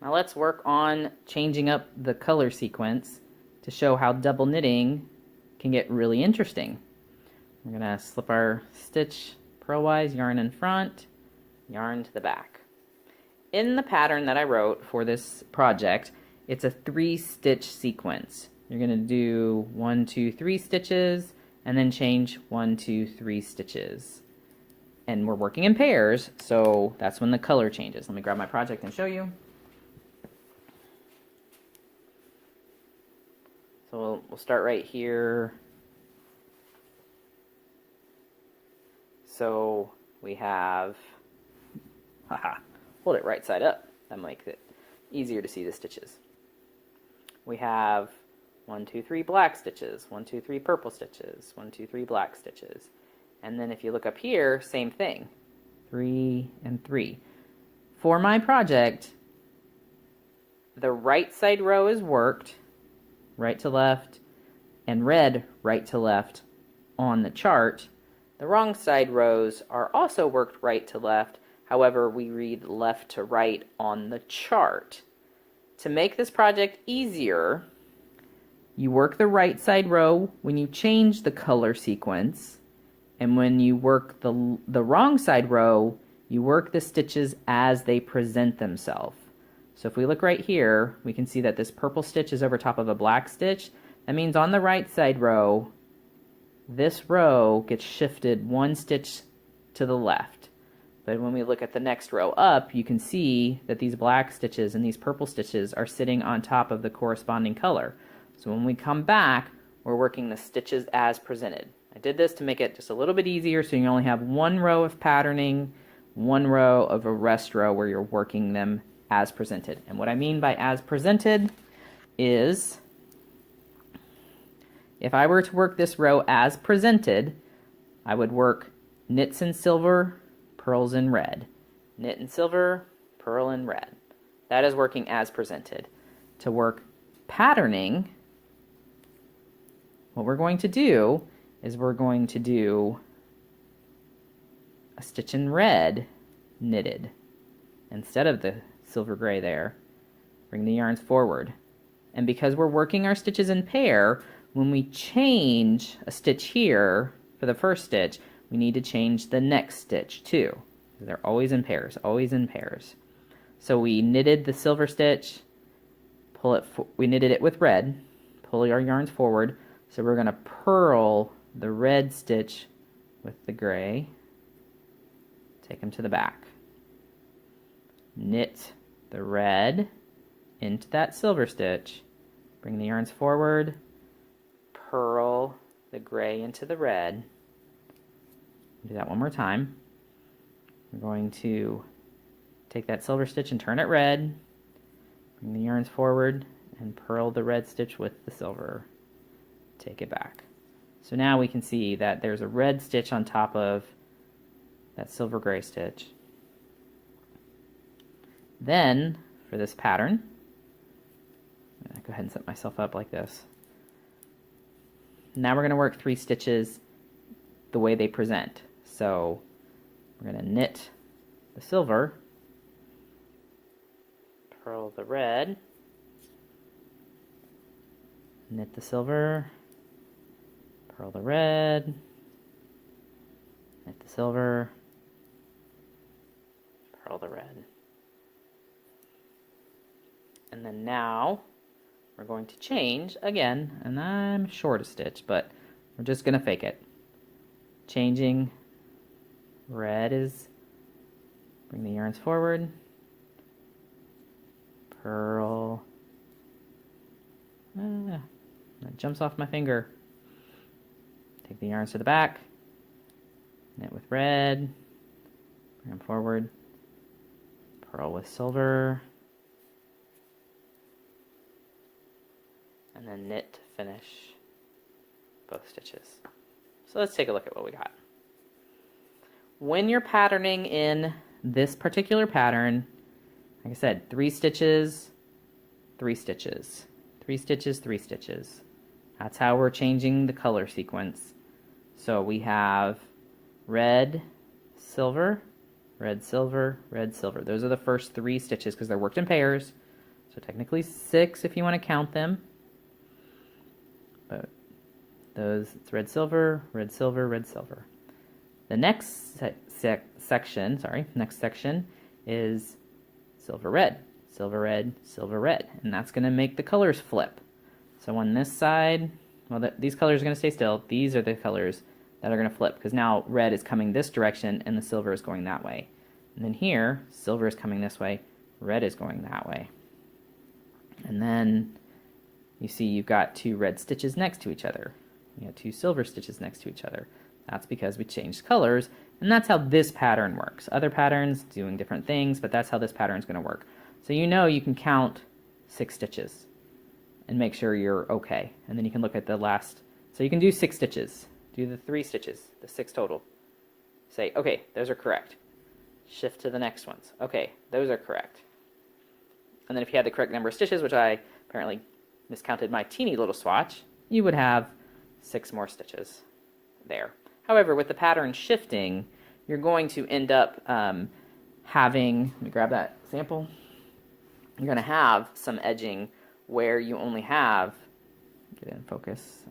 Now let's work on changing up the color sequence to show how double knitting can get really interesting. We're going to slip our stitch purlwise, yarn in front, yarn to the back. In the pattern that I wrote for this project, it's a 3-stitch sequence. You're going to do 1, 2, 3 stitches and then change 1, 2, 3 stitches. And we're working in pairs, so that's when the color changes. Let me grab my project and show you. So we'll start right here. So we have, hold it right side up. That makes it easier to see the stitches. We have 1, 2, 3 black stitches, 1, 2, 3 purple stitches, 1, 2, 3 black stitches. And then if you look up here, same thing, 3 and 3. For my project, the right side row is worked, right to left, and red right to left on the chart. The wrong side rows are also worked right to left, however, we read left to right on the chart. To make this project easier, you work the right side row when you change the color sequence, and when you work the wrong side row, you work the stitches as they present themselves. So if we look right here, we can see that this purple stitch is over top of a black stitch. That means on the right side row, this row gets shifted 1 stitch to the left. But when we look at the next row up, you can see that these black stitches and these purple stitches are sitting on top of the corresponding color. So when we come back, we're working the stitches as presented. I did this to make it just a little bit easier so you only have 1 row of patterning, 1 row of a rest row where you're working them as presented. And what I mean by as presented is, if I were to work this row as presented, I would work knits in silver, purls in red. Knit in silver, purl in red. That is working as presented. To work patterning, what we're going to do is we're going to do a stitch in red knitted instead of the silver gray there. Bring the yarns forward. And because we're working our stitches in pair, when we change a stitch here for the first stitch, we need to change the next stitch too. They're always in pairs, always in pairs. So we knitted the silver stitch, we knitted it with red, pull our yarns forward. So we're going to purl the red stitch with the gray, take them to the back. Knit the red into that silver stitch, bring the yarns forward, purl the gray into the red. Do that one more time. We're going to take that silver stitch and turn it red, bring the yarns forward, and purl the red stitch with the silver. Take it back. So now we can see that there's a red stitch on top of that silver gray stitch. Then, for this pattern, I'm going to go ahead and set myself up like this. Now we're going to work 3 stitches the way they present. So we're going to knit the silver, purl the red, knit the silver, purl the red, knit the silver, purl the red. And then now we're going to change again, and I'm short a stitch, but we're just going to fake it. Changing, red is, bring the yarns forward, purl, that jumps off my finger. Take the yarns to the back, knit with red, bring them forward, purl with silver, and then knit to finish both stitches. So let's take a look at what we got. When you're patterning in this particular pattern, like I said, 3 stitches, 3 stitches, 3 stitches, 3 stitches. That's how we're changing the color sequence. So we have red, silver, red, silver, red, silver. Those are the first 3 stitches because they're worked in pairs. So technically 6 if you want to count them. But those, it's red, silver, red, silver, red, silver. The next section is silver, red, silver, red, silver, red. And that's going to make the colors flip. So on this side, well, these colors are going to stay still. These are the colors that are going to flip, because now red is coming this direction and the silver is going that way. And then here, silver is coming this way, red is going that way. And then you see you've got 2 red stitches next to each other. You got 2 silver stitches next to each other. That's because we changed colors, and that's how this pattern works. Other patterns doing different things, but that's how this pattern is going to work. So you know you can count 6 stitches and make sure you're okay. And then you can look at the last. So you can do 6 stitches. Do the 3 stitches, the 6 total. Say, okay, those are correct. Shift to the next ones. Okay, those are correct. And then if you had the correct number of stitches, which I apparently miscounted my teeny little swatch, you would have 6 more stitches there. However, with the pattern shifting, you're going to end up having, let me grab that sample, you're going to have some edging where you only have, get in focus,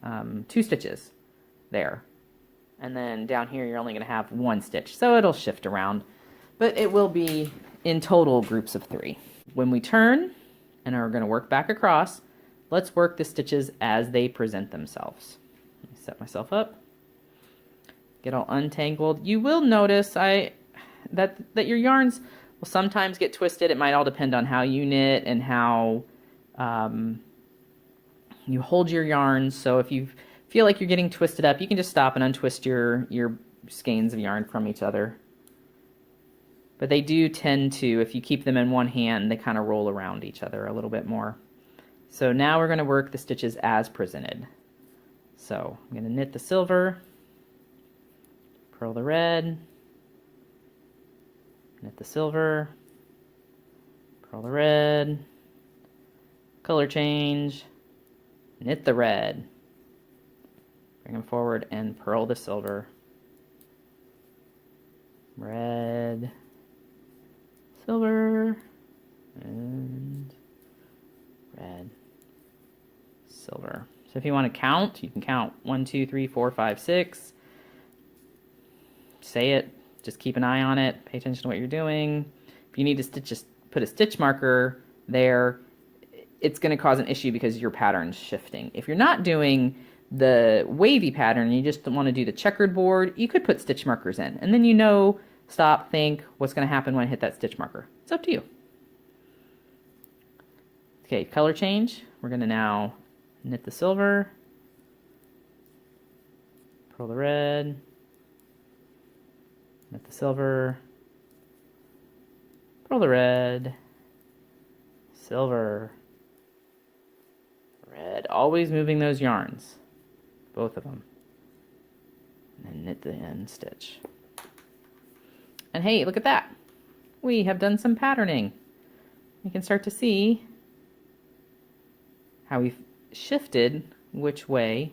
2 stitches there. And then down here you're only going to have 1 stitch. So it'll shift around, but it will be in total groups of 3. When we turn and are going to work back across, let's work the stitches as they present themselves. Let me set myself up. Get all untangled. You will notice that your yarns will sometimes get twisted. It might all depend on how you knit and how you hold your yarns. So if you feel like you're getting twisted up, you can just stop and untwist your skeins of yarn from each other. But they do tend to, if you keep them in one hand, they kind of roll around each other a little bit more. So now we're going to work the stitches as presented. So I'm going to knit the silver, purl the red, knit the silver, purl the red, color change, knit the red, bring them forward and purl the silver, red, silver, and red, silver. So if you want to count, you can count 1, 2, 3, 4, 5, 6. Say it, just keep an eye on it, pay attention to what you're doing. If you need to just put a stitch marker there, it's going to cause an issue because your pattern's shifting. If you're not doing the wavy pattern and you just want to do the checkered board, you could put stitch markers in. And then you know, stop, think, what's going to happen when I hit that stitch marker. It's up to you. Okay, color change. We're going to now knit the silver, purl the red, knit the silver, purl the red, silver, red. Always moving those yarns, both of them. And then knit the end stitch. And hey, look at that. We have done some patterning. You can start to see how we've shifted which way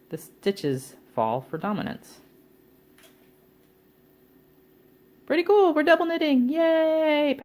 the stitches fall for dominance. Pretty cool. We're double knitting. Yay!